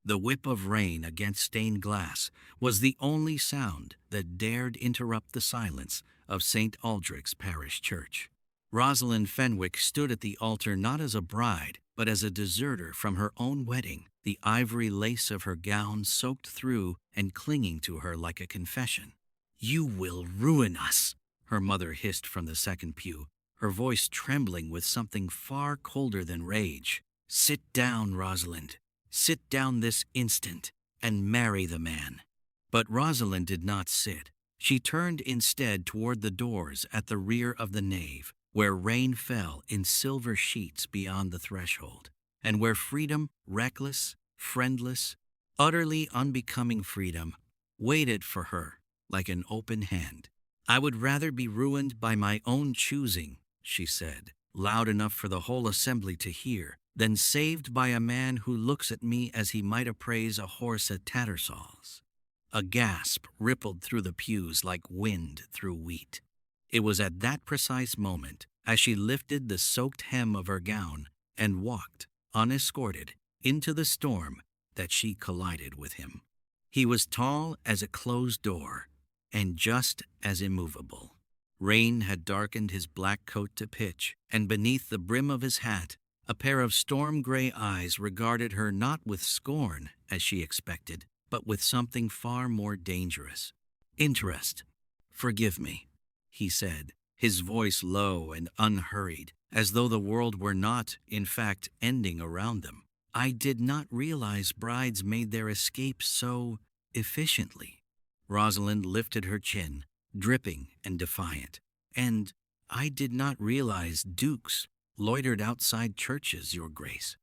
The whip of rain against stained glass was the only sound that dared interrupt the silence of St. Aldrich's parish church. Rosalind Fenwick stood at the altar not as a bride, but as a deserter from her own wedding, the ivory lace of her gown soaked through and clinging to her like a confession. "You will ruin us," her mother hissed from the second pew, her voice trembling with something far colder than rage. "Sit down, Rosalind. Sit down this instant and marry the man." But Rosalind did not sit. She turned instead toward the doors at the rear of the nave, where rain fell in silver sheets beyond the threshold, and where freedom, reckless, friendless, utterly unbecoming freedom, waited for her like an open hand. "I would rather be ruined by my own choosing," she said, loud enough for the whole assembly to hear, "than saved by a man who looks at me as he might appraise a horse at Tattersall's." A gasp rippled through the pews like wind through wheat. It was at that precise moment, as she lifted the soaked hem of her gown and walked, unescorted, into the storm, that she collided with him. He was tall as a closed door, and just as immovable. Rain had darkened his black coat to pitch, and beneath the brim of his hat, a pair of storm-gray eyes regarded her not with scorn, as she expected, but with something far more dangerous. "Interest. Forgive me," he said, his voice low and unhurried, as though the world were not, in fact, ending around them. "I did not realize brides made their escape so efficiently." Rosalind lifted her chin, dripping and defiant. "And I did not realize dukes loitered outside churches, Your Grace."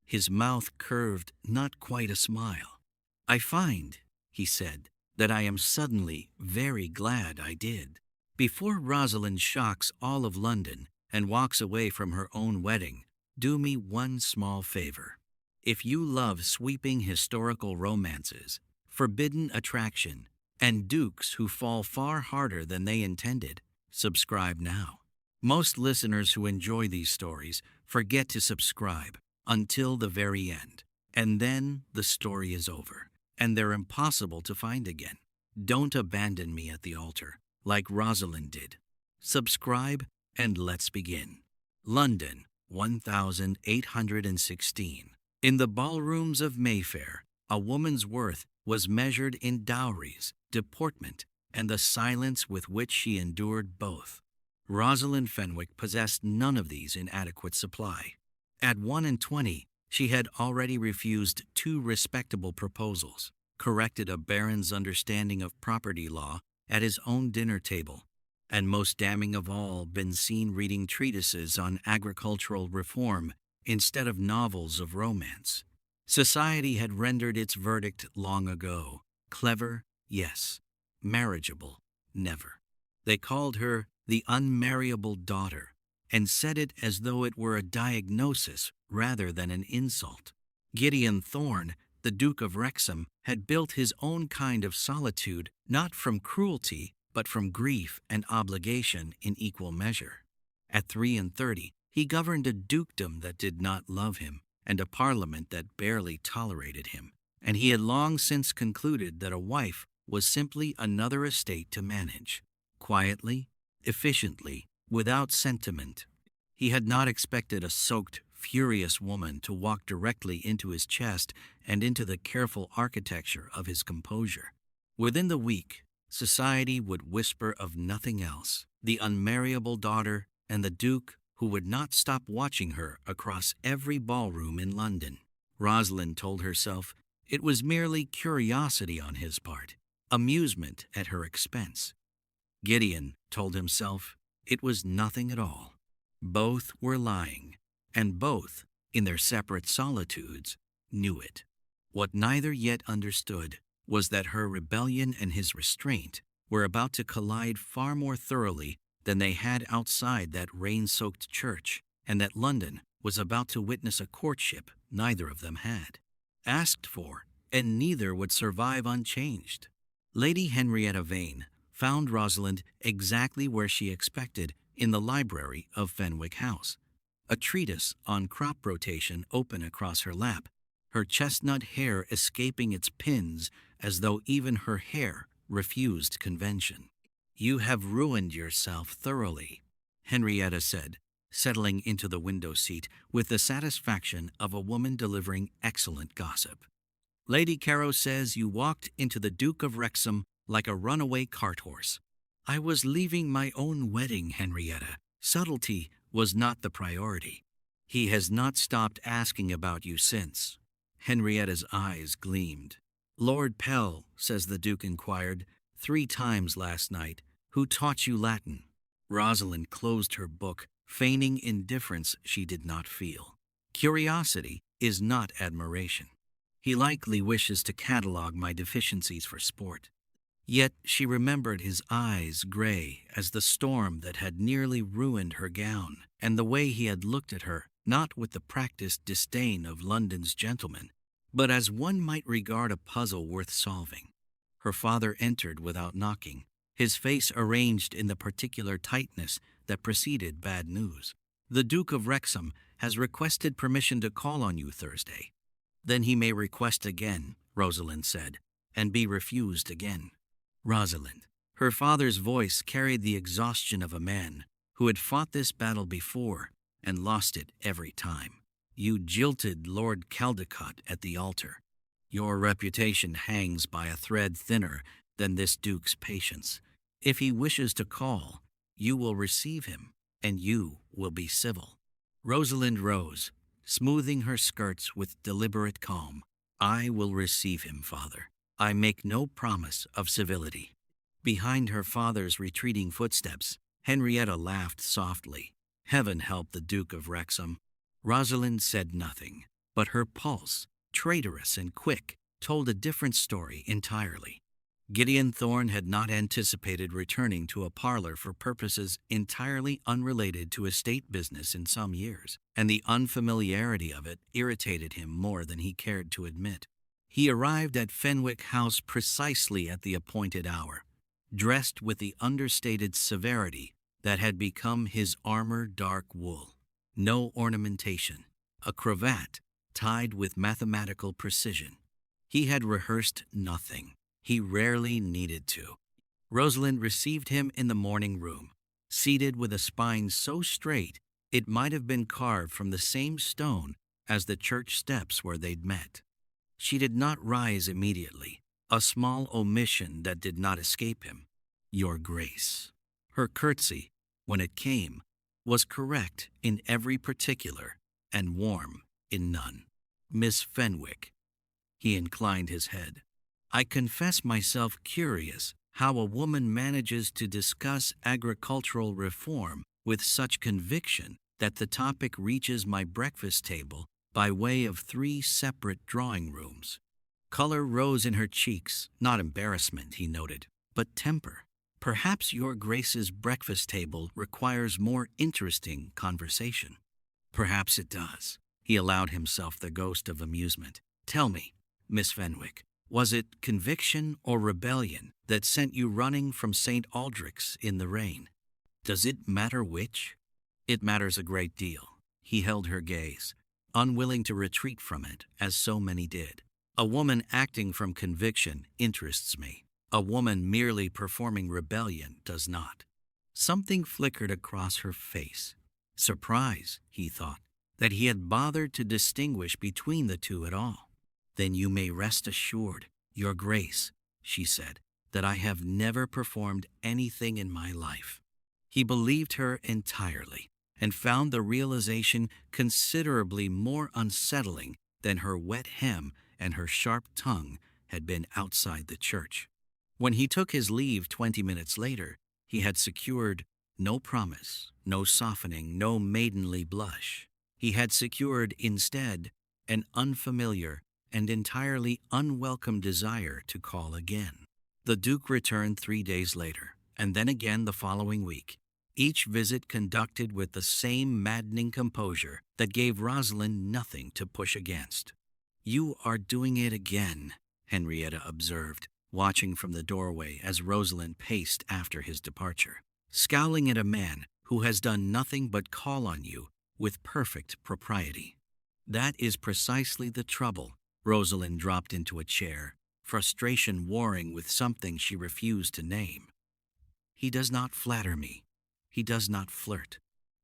His mouth curved not quite a smile. "I find," he said, "that I am suddenly very glad I did." Before Rosalind shocks all of London and walks away from her own wedding, do me one small favor. If you love sweeping historical romances, forbidden attraction, and dukes who fall far harder than they intended, subscribe now. Most listeners who enjoy these stories forget to subscribe until the very end, and then the story is over, and they're impossible to find again. Don't abandon me at the altar, like Rosalind did. Subscribe, and let's begin. London, 1816. In the ballrooms of Mayfair, a woman's worth was measured in dowries, deportment, and the silence with which she endured both. Rosalind Fenwick possessed none of these in adequate supply. At 21, she had already refused 2 respectable proposals, corrected a baron's understanding of property law at his own dinner table, and most damning of all, been seen reading treatises on agricultural reform instead of novels of romance. Society had rendered its verdict long ago. Clever, yes. Marriageable, never. They called her the Unmarriable Daughter, and said it as though it were a diagnosis rather than an insult. Gideon Thorne, the Duke of Wrexham, had built his own kind of solitude not from cruelty, but from grief and obligation in equal measure. At 33, he governed a dukedom that did not love him, and a parliament that barely tolerated him, and he had long since concluded that a wife was simply another estate to manage, quietly, efficiently, without sentiment. He had not expected a soaked, furious woman to walk directly into his chest and into the careful architecture of his composure. Within the week, society would whisper of nothing else: the unmarriable daughter and the Duke who would not stop watching her across every ballroom in London. Rosalind told herself it was merely curiosity on his part, amusement at her expense. Gideon told himself it was nothing at all. Both were lying, and both, in their separate solitudes, knew it. What neither yet understood was that her rebellion and his restraint were about to collide far more thoroughly than they had outside that rain-soaked church, and that London was about to witness a courtship neither of them had. Asked for, and neither would survive unchanged. Lady Henrietta Vane found Rosalind exactly where she expected, in the library of Fenwick House, a treatise on crop rotation open across her lap, her chestnut hair escaping its pins as though even her hair refused convention. "You have ruined yourself thoroughly," Henrietta said, settling into the window seat with the satisfaction of a woman delivering excellent gossip. "Lady Caro says you walked into the Duke of Wrexham like a runaway cart horse." "I was leaving my own wedding, Henrietta. Subtlety was not the priority." "He has not stopped asking about you since." Henrietta's eyes gleamed. "Lord Pell," says the Duke inquired, "3 times last night, who taught you Latin?" Rosalind closed her book, feigning indifference she did not feel. Curiosity is not admiration. "He likely wishes to catalogue my deficiencies for sport." Yet she remembered his eyes gray as the storm that had nearly ruined her gown, and the way he had looked at her, not with the practiced disdain of London's gentlemen, but as one might regard a puzzle worth solving. Her father entered without knocking, his face arranged in the particular tightness that preceded bad news. "The Duke of Wrexham has requested permission to call on you Thursday." "Then he may request again," Rosalind said, "and be refused again." "Rosalind." Her father's voice carried the exhaustion of a man who had fought this battle before and lost it every time. "You jilted Lord Caldecott at the altar. Your reputation hangs by a thread thinner than this Duke's patience. If he wishes to call, you will receive him, and you will be civil." Rosalind rose, smoothing her skirts with deliberate calm. "I will receive him, father. I make no promise of civility." Behind her father's retreating footsteps, Henrietta laughed softly. Heaven help the Duke of Wrexham. Rosalind said nothing, but her pulse, traitorous and quick, told a different story entirely. Gideon Thorne had not anticipated returning to a parlor for purposes entirely unrelated to estate business in some years, and the unfamiliarity of it irritated him more than he cared to admit. He arrived at Fenwick House precisely at the appointed hour, dressed with the understated severity that had become his armor dark wool. No ornamentation, a cravat tied with mathematical precision. He had rehearsed nothing. He rarely needed to. Rosalind received him in the morning room, seated with a spine so straight it might have been carved from the same stone as the church steps where they'd met. She did not rise immediately, a small omission that did not escape him. "Your Grace." Her curtsy, when it came, was correct in every particular and warm in none. "Miss Fenwick." He inclined his head. "I confess myself curious how a woman manages to discuss agricultural reform with such conviction that the topic reaches my breakfast table by way of 3 separate drawing rooms." Color rose in her cheeks, not embarrassment, he noted, but temper. "Perhaps your Grace's breakfast table requires more interesting conversation." "Perhaps it does." He allowed himself the ghost of amusement. "Tell me, Miss Fenwick, was it conviction or rebellion that sent you running from St. Aldrich's in the rain? Does it matter which?" "It matters a great deal." He held her gaze, unwilling to retreat from it, as so many did. "A woman acting from conviction interests me. A woman merely performing rebellion does not." Something flickered across her face. Surprise, he thought, that he had bothered to distinguish between the two at all. "Then you may rest assured, Your Grace," she said, "that I have never performed anything in my life." He believed her entirely, and found the realization considerably more unsettling than her wet hem and her sharp tongue had been outside the church. When he took his leave 20 minutes later, he had secured no promise, no softening, no maidenly blush. He had secured, instead, an unfamiliar and entirely unwelcome desire to call again. The Duke returned 3 days later, and then again the following week, each visit conducted with the same maddening composure that gave Rosalind nothing to push against. "You are doing it again," Henrietta observed, watching from the doorway as Rosalind paced after his departure. "Scowling at a man who has done nothing but call on you with perfect propriety. That is precisely the trouble Rosalind dropped into a chair, frustration warring with something she refused to name. He does not flatter me. He does not flirt.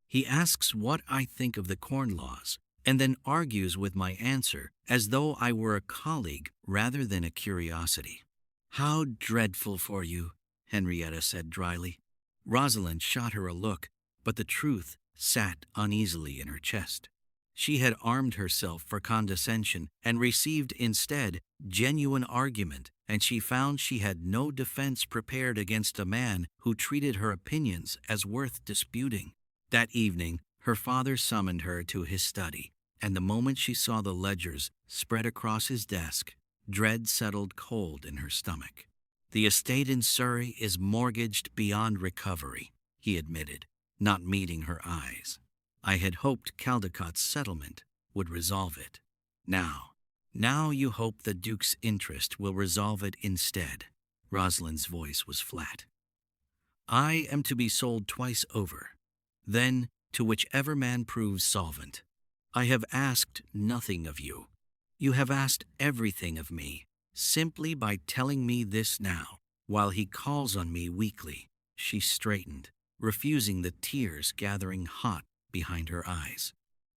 He asks what I think of the Corn Laws, and then argues with my answer as though I were a colleague rather than a curiosity. How dreadful for you, Henrietta said dryly. Rosalind shot her a look, but the truth sat uneasily in her chest. She had armed herself for condescension and received instead genuine argument, and she found she had no defense prepared against a man who treated her opinions as worth disputing. That evening, her father summoned her to his study, and the moment she saw the ledgers spread across his desk, dread settled cold in her stomach. The estate in Surrey is mortgaged beyond recovery, he admitted, not meeting her eyes. I had hoped Caldecott's settlement would resolve it. Now you hope the Duke's interest will resolve it instead. Rosalind's voice was flat. I am to be sold twice over, then to whichever man proves solvent. I have asked nothing of you. You have asked everything of me, simply by telling me this now, while he calls on me weakly. She straightened, refusing the tears gathering hot behind her eyes.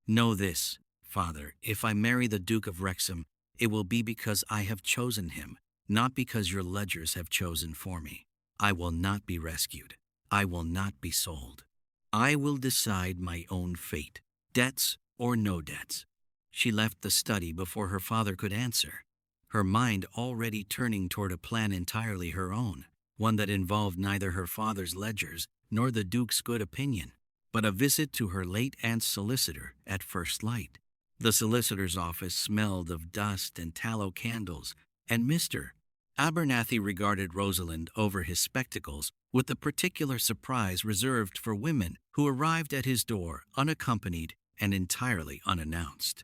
Know this, Father, if I marry the Duke of Wrexham, it will be because I have chosen him, not because your ledgers have chosen for me. I will not be rescued. I will not be sold. I will decide my own fate, debts or no debts. She left the study before her father could answer, her mind already turning toward a plan entirely her own, one that involved neither her father's ledgers nor the Duke's good opinion, but a visit to her late aunt's solicitor at first light. The solicitor's office smelled of dust and tallow candles, and Mr. Abernathy regarded Rosalind over his spectacles with the particular surprise reserved for women who arrived at his door unaccompanied and entirely unannounced.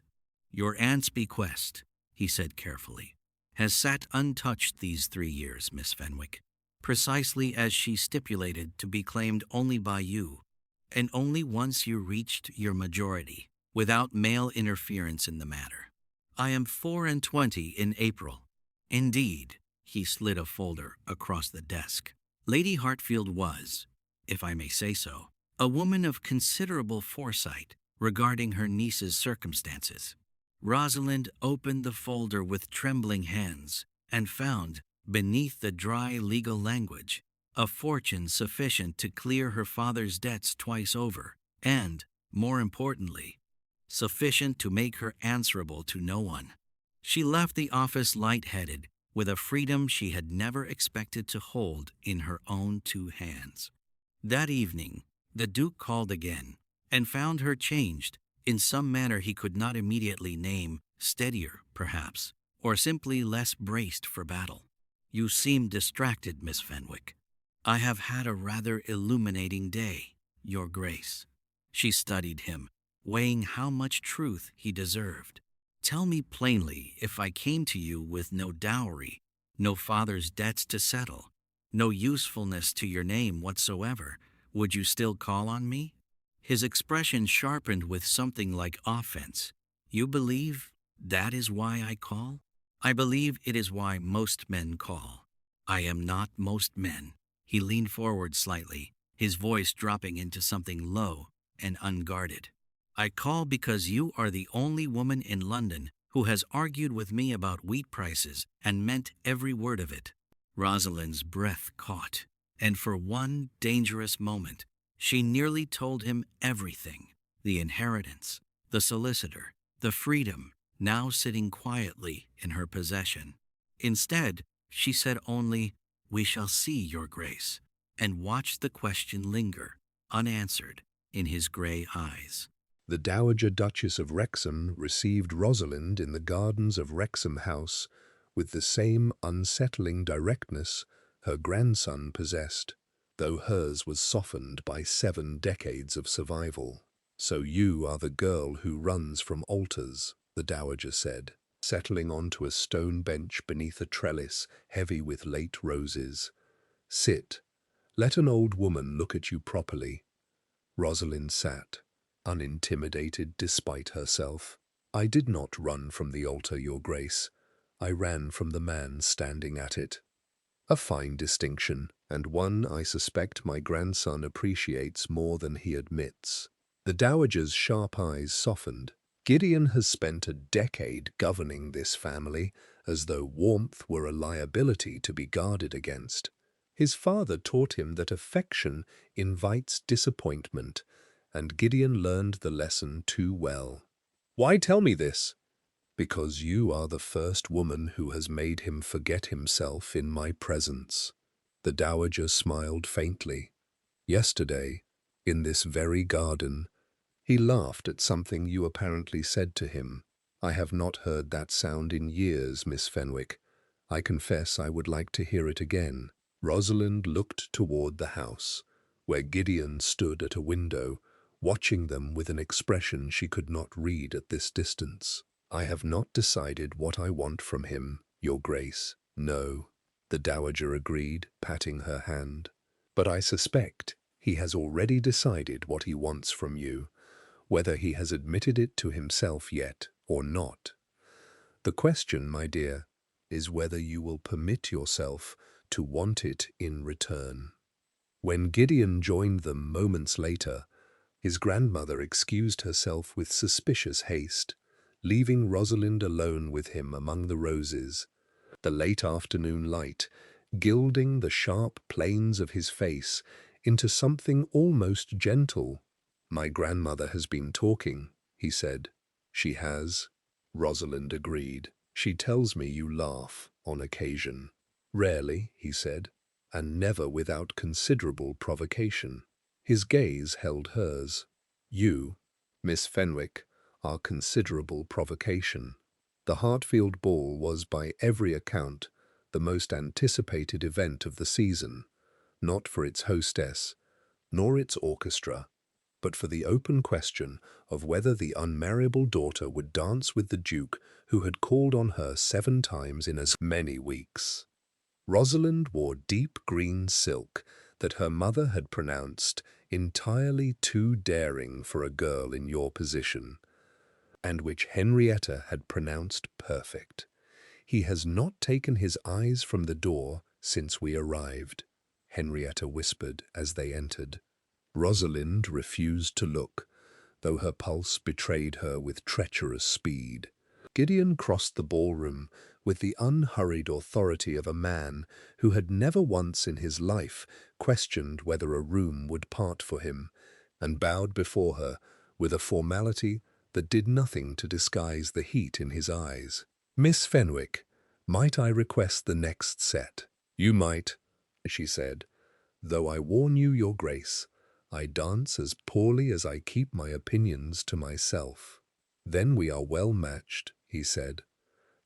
Your aunt's bequest, he said carefully, has sat untouched these 3 years, Miss Fenwick, precisely as she stipulated to be claimed only by you, and only once you reached your majority, without male interference in the matter. I am 24 in April. Indeed, he slid a folder across the desk. Lady Hartfield was, if I may say so, a woman of considerable foresight regarding her niece's circumstances. Rosalind opened the folder with trembling hands and found, beneath the dry legal language, a fortune sufficient to clear her father's debts twice over, and, more importantly, sufficient to make her answerable to no one. She left the office light-headed, with a freedom she had never expected to hold in her own 2 hands. That evening, the Duke called again, and found her changed, in some manner he could not immediately name, steadier, perhaps, or simply less braced for battle. You seem distracted, Miss Fenwick. I have had a rather illuminating day, Your Grace. She studied him, weighing how much truth he deserved. Tell me plainly, if I came to you with no dowry, no father's debts to settle, no usefulness to your name whatsoever, would you still call on me? His expression sharpened with something like offense. You believe that is why I call? I believe it is why most men call. I am not most men. He leaned forward slightly, his voice dropping into something low and unguarded. I call because you are the only woman in London who has argued with me about wheat prices and meant every word of it. Rosalind's breath caught, and for one dangerous moment, she nearly told him everything: the inheritance, the solicitor, the freedom now sitting quietly in her possession. Instead, she said only, "We shall see, Your Grace," and watched the question linger, unanswered, in his grey eyes. The Dowager Duchess of Wrexham received Rosalind in the gardens of Wrexham House with the same unsettling directness her grandson possessed, though hers was softened by 7 decades of survival. So you are the girl who runs from altars, the Dowager said, settling onto a stone bench beneath a trellis heavy with late roses. Sit. Let an old woman look at you properly. Rosalind sat, unintimidated despite herself. "I did not run from the altar, your grace. I ran from the man standing at it." A fine distinction, and one I suspect my grandson appreciates more than he admits. The dowager's sharp eyes softened. Gideon has spent a decade governing this family as though warmth were a liability to be guarded against. His father taught him that affection invites disappointment, and Gideon learned the lesson too well. "Why tell me this?" "Because you are the first woman who has made him forget himself in my presence." The dowager smiled faintly. "Yesterday, in this very garden, he laughed at something you apparently said to him. I have not heard that sound in years, Miss Fenwick. I confess I would like to hear it again." Rosalind looked toward the house, where Gideon stood at a window, watching them with an expression she could not read at this distance. "I have not decided what I want from him, your grace." "No," the dowager agreed, patting her hand. "But I suspect he has already decided what he wants from you, whether he has admitted it to himself yet or not. The question, my dear, is whether you will permit yourself to want it in return." When Gideon joined them moments later, his grandmother excused herself with suspicious haste, leaving Rosalind alone with him among the roses. The late afternoon light, gilding the sharp planes of his face into something almost gentle. "My grandmother has been talking," he said. "She has," Rosalind agreed. "She tells me you laugh on occasion." "Rarely," he said, "and never without considerable provocation." His gaze held hers. "You, Miss Fenwick, are considerable provocation." The Hartfield ball was by every account the most anticipated event of the season, not for its hostess, nor its orchestra, but for the open question of whether the unmarriable daughter would dance with the Duke who had called on her 7 times in as many weeks. Rosalind wore deep green silk that her mother had pronounced entirely too daring for a girl in your position, and which Henrietta had pronounced perfect. "He has not taken his eyes from the door since we arrived," Henrietta whispered as they entered. Rosalind refused to look, though her pulse betrayed her with treacherous speed. Gideon crossed the ballroom with the unhurried authority of a man who had never once in his life questioned whether a room would part for him, and bowed before her with a formality that did nothing to disguise the heat in his eyes. "Miss Fenwick, might I request the next set?" "You might," she said, "though I warn you, your grace, I dance as poorly as I keep my opinions to myself." "Then we are well matched," he said,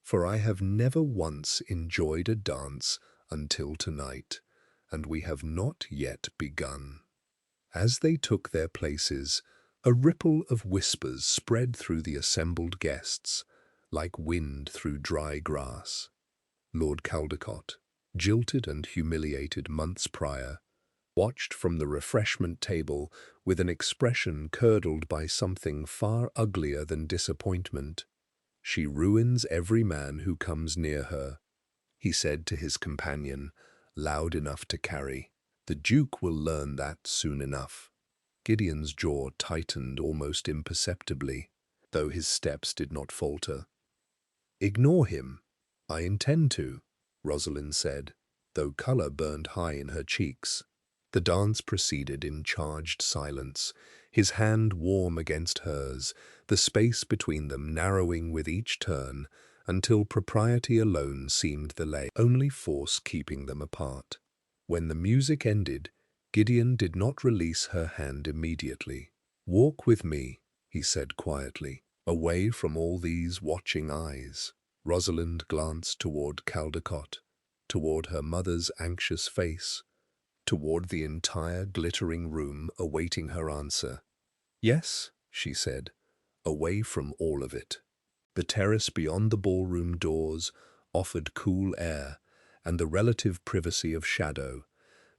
"for I have never once enjoyed a dance until tonight, and we have not yet begun." As they took their places, a ripple of whispers spread through the assembled guests, like wind through dry grass. Lord Caldecott, jilted and humiliated months prior, watched from the refreshment table with an expression curdled by something far uglier than disappointment. "She ruins every man who comes near her," he said to his companion, loud enough to carry. "The Duke will learn that soon enough." Gideon's jaw tightened almost imperceptibly, though his steps did not falter. "Ignore him." "I intend to," Rosalind said, though colour burned high in her cheeks. The dance proceeded in charged silence, his hand warm against hers, the space between them narrowing with each turn, until propriety alone seemed the lay, only force keeping them apart. When the music ended, Gideon did not release her hand immediately. "Walk with me," he said quietly, "away from all these watching eyes." Rosalind glanced toward Caldecott, toward her mother's anxious face, toward the entire glittering room awaiting her answer. "Yes," she said, "away from all of it." The terrace beyond the ballroom doors offered cool air and the relative privacy of shadow,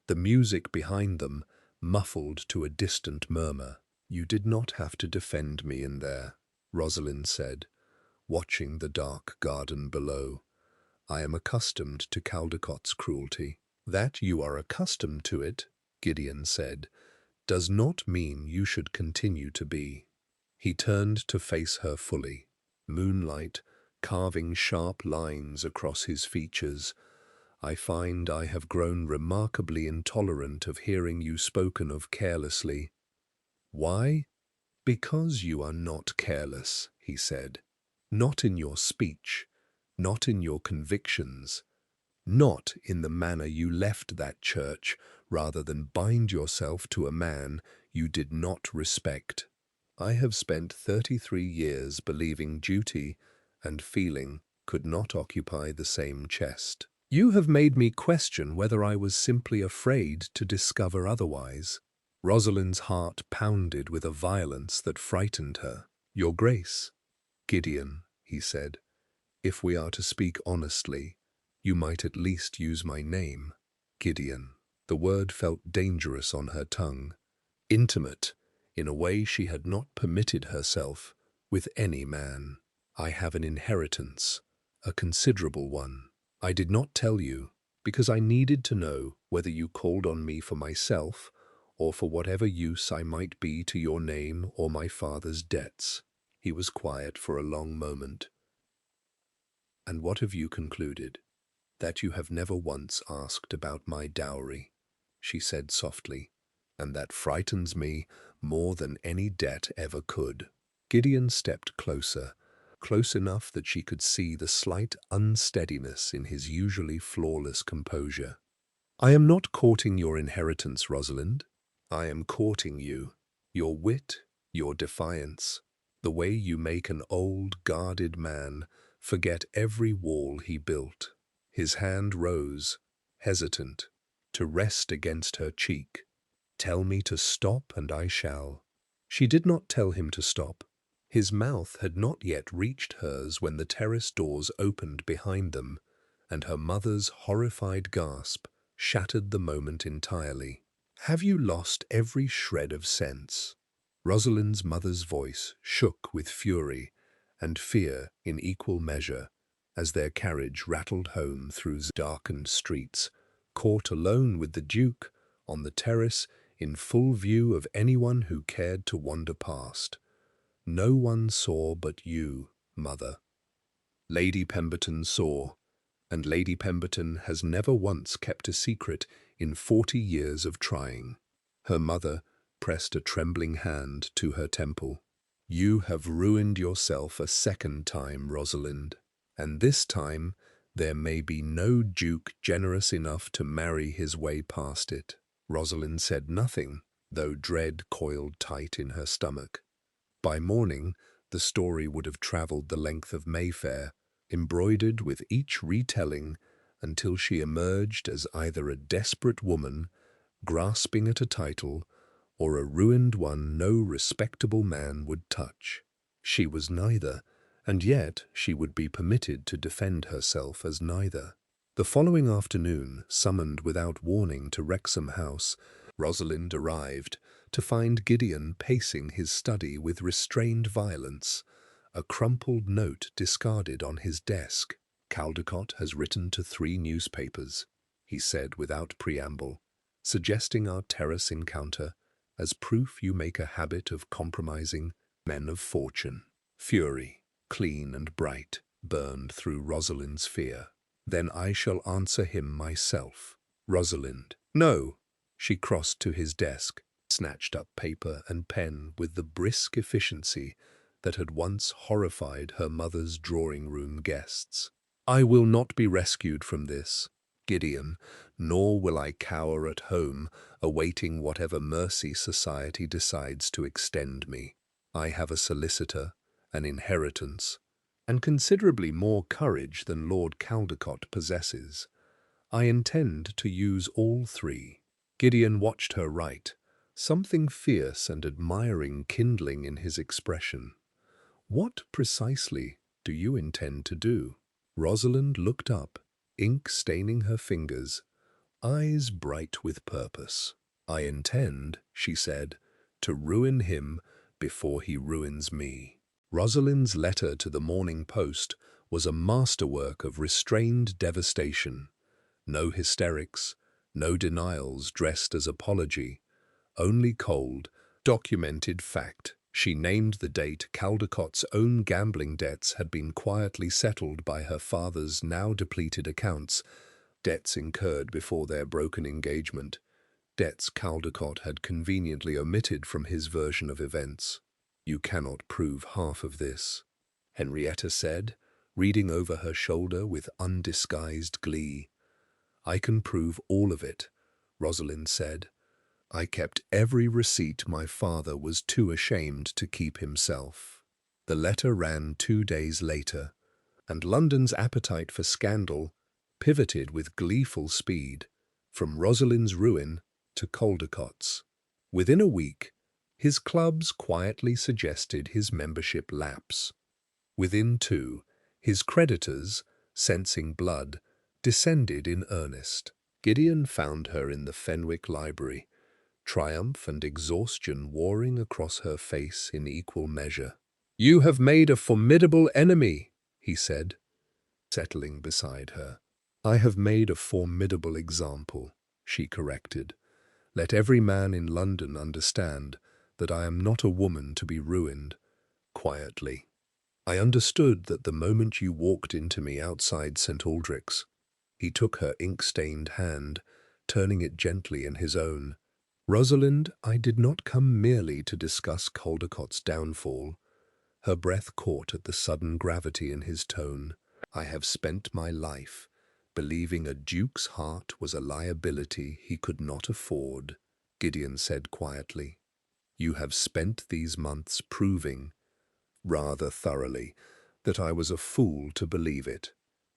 the music behind them muffled to a distant murmur. "You did not have to defend me in there," Rosalind said, watching the dark garden below. I am accustomed to Caldecott's cruelty. That you are accustomed to it, Gideon said, does not mean you should continue to be. He turned to face her fully, moonlight carving sharp lines across his features. I find I have grown remarkably intolerant of hearing you spoken of carelessly. Why? Because you are not careless, he said. Not in your speech, not in your convictions, not in the manner you left that church rather than bind yourself to a man you did not respect. I have spent 33 years believing duty and feeling could not occupy the same chest. You have made me question whether I was simply afraid to discover otherwise. Rosalind's heart pounded with a violence that frightened her. Your Grace, Gideon, he said, if we are to speak honestly, you might at least use my name. Gideon. The word felt dangerous on her tongue, intimate, in a way she had not permitted herself with any man. I have an inheritance, a considerable one. I did not tell you because I needed to know whether you called on me for myself or for whatever use I might be to your name or my father's debts. He was quiet for a long moment. And what have you concluded? That you have never once asked about my dowry, she said softly, and that frightens me more than any debt ever could. Gideon stepped closer, close enough that she could see the slight unsteadiness in his usually flawless composure. I am not courting your inheritance, Rosalind. I am courting you, your wit, your defiance, the way you make an old, guarded man forget every wall he built. His hand rose, hesitant, to rest against her cheek. Tell me to stop and I shall. She did not tell him to stop. His mouth had not yet reached hers when the terrace doors opened behind them, and her mother's horrified gasp shattered the moment entirely. Have you lost every shred of sense? Rosalind's mother's voice shook with fury and fear in equal measure as their carriage rattled home through darkened streets, caught alone with the Duke on the terrace in full view of anyone who cared to wander past. No one saw but you, Mother. Lady Pemberton saw, and Lady Pemberton has never once kept a secret in 40 years of trying. Her mother pressed a trembling hand to her temple. You have ruined yourself a second time, Rosalind, and this time there may be no duke generous enough to marry his way past it. Rosalind said nothing, though dread coiled tight in her stomach. By morning, the story would have travelled the length of Mayfair, embroidered with each retelling until she emerged as either a desperate woman grasping at a title or a ruined one no respectable man would touch. She was neither, and yet she would be permitted to defend herself as neither. The following afternoon, summoned without warning to Wrexham House, Rosalind arrived to find Gideon pacing his study with restrained violence, a crumpled note discarded on his desk. Caldecott has written to 3 newspapers, he said without preamble, suggesting our terrace encounter as proof you make a habit of compromising men of fortune. Fury, clean and bright, burned through Rosalind's fear. Then I shall answer him myself. Rosalind. No. She crossed to his desk, snatched up paper and pen with the brisk efficiency that had once horrified her mother's drawing-room guests. I will not be rescued from this, Gideon, nor will I cower at home, awaiting whatever mercy society decides to extend me. I have a solicitor, an inheritance, and considerably more courage than Lord Caldecott possesses. I intend to use all 3. Gideon watched her write, something fierce and admiring kindling in his expression. What precisely do you intend to do? Rosalind looked up, ink staining her fingers, eyes bright with purpose. I intend, she said, to ruin him before he ruins me. Rosalind's letter to the Morning Post was a masterwork of restrained devastation. No hysterics, no denials dressed as apology, only cold, documented fact. She named the date Caldecott's own gambling debts had been quietly settled by her father's now depleted accounts, debts incurred before their broken engagement, debts Caldecott had conveniently omitted from his version of events. "You cannot prove half of this," Henrietta said, reading over her shoulder with undisguised glee. "I can prove all of it," Rosalind said. "I kept every receipt my father was too ashamed to keep himself." The letter ran 2 days later, and London's appetite for scandal pivoted with gleeful speed from Rosalind's ruin to Caldecott's. Within a week, his clubs quietly suggested his membership lapse. Within 2, his creditors, sensing blood, descended in earnest. Gideon found her in the Fenwick library, triumph and exhaustion warring across her face in equal measure. "You have made a formidable enemy," he said, settling beside her. "I have made a formidable example," she corrected. "Let every man in London understand that I am not a woman to be ruined quietly. I understood that the moment you walked into me outside St. Aldrich's." He took her ink-stained hand, turning it gently in his own. "Rosalind, I did not come merely to discuss Caldecott's downfall." Her breath caught at the sudden gravity in his tone. "I have spent my life believing a duke's heart was a liability he could not afford," Gideon said quietly. "You have spent these months proving, rather thoroughly, that I was a fool to believe it.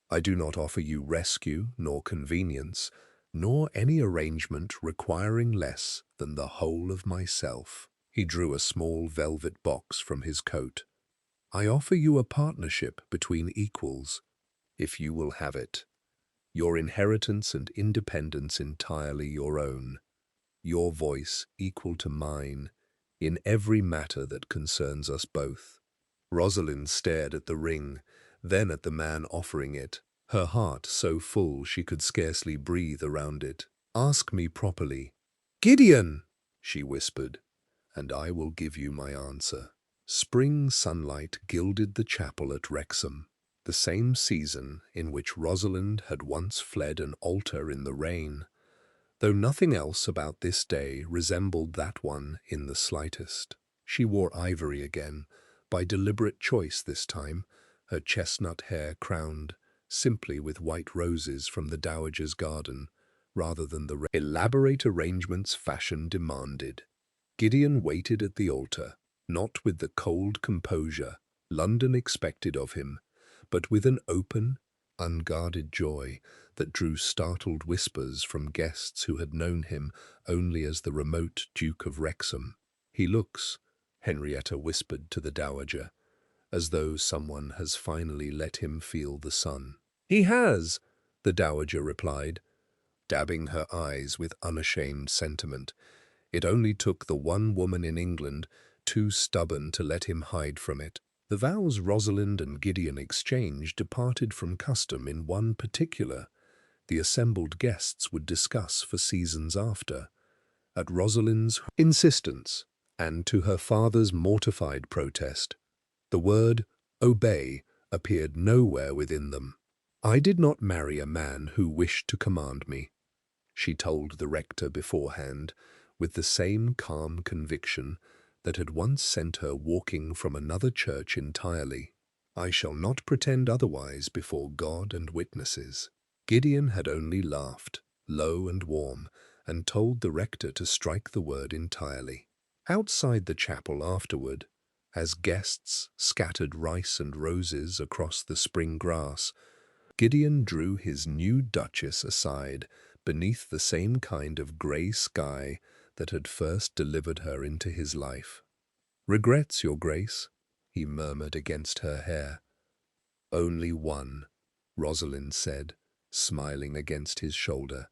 I do not offer you rescue nor convenience, nor any arrangement requiring less than the whole of myself." He drew a small velvet box from his coat. "I offer you a partnership between equals, if you will have it. Your inheritance and independence entirely your own. Your voice equal to mine in every matter that concerns us both." Rosalind stared at the ring, then at the man offering it, her heart so full she could scarcely breathe around it. "Ask me properly." "Gideon!" she whispered, "and I will give you my answer." Spring sunlight gilded the chapel at Wrexham, the same season in which Rosalind had once fled an altar in the rain, though nothing else about this day resembled that one in the slightest. She wore ivory again, by deliberate choice this time, her chestnut hair crowned simply with white roses from the dowager's garden, rather than the elaborate arrangements fashion demanded. Gideon waited at the altar, not with the cold composure London expected of him, but with an open, unguarded joy that drew startled whispers from guests who had known him only as the remote Duke of Wrexham. "He looks," Henrietta whispered to the dowager, "as though someone has finally let him feel the sun." "He has," the dowager replied, dabbing her eyes with unashamed sentiment. "It only took the one woman in England too stubborn to let him hide from it." The vows Rosalind and Gideon exchanged departed from custom in one particular the assembled guests would discuss for seasons after. At Rosalind's insistence, and to her father's mortified protest, the word obey appeared nowhere within them. "I did not marry a man who wished to command me," she told the rector beforehand, with the same calm conviction that had once sent her walking from another church entirely. "I shall not pretend otherwise before God and witnesses." Gideon had only laughed, low and warm, and told the rector to strike the word entirely. Outside the chapel afterward, as guests scattered rice and roses across the spring grass, Gideon drew his new duchess aside beneath the same kind of grey sky that had first delivered her into his life. "Regrets, your grace?" he murmured against her hair. "Only one," Rosalind said, smiling against his shoulder.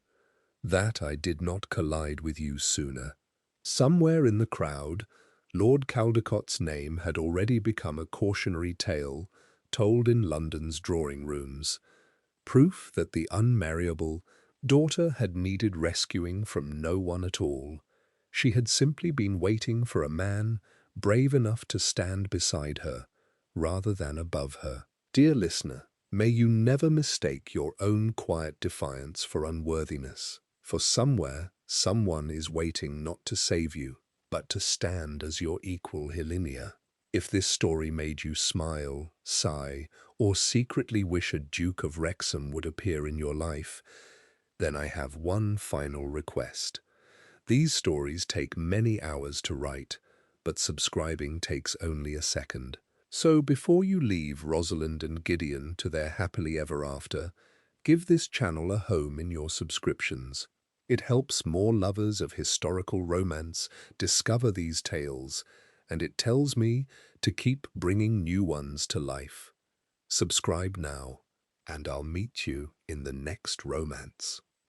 "That I did not collide with you sooner." Somewhere in the crowd, Lord Caldecott's name had already become a cautionary tale told in London's drawing rooms, proof that the unmarriable daughter had needed rescuing from no one at all. She had simply been waiting for a man brave enough to stand beside her, rather than above her. Dear listener, may you never mistake your own quiet defiance for unworthiness, for somewhere, someone is waiting not to save you, but to stand as your equal. Helena. If this story made you smile, sigh, or secretly wish a Duke of Wrexham would appear in your life, then I have one final request. These stories take many hours to write, but subscribing takes only a second. So before you leave Rosalind and Gideon to their happily ever after, give this channel a home in your subscriptions. It helps more lovers of historical romance discover these tales, and it tells me to keep bringing new ones to life. Subscribe now, and I'll meet you in the next romance.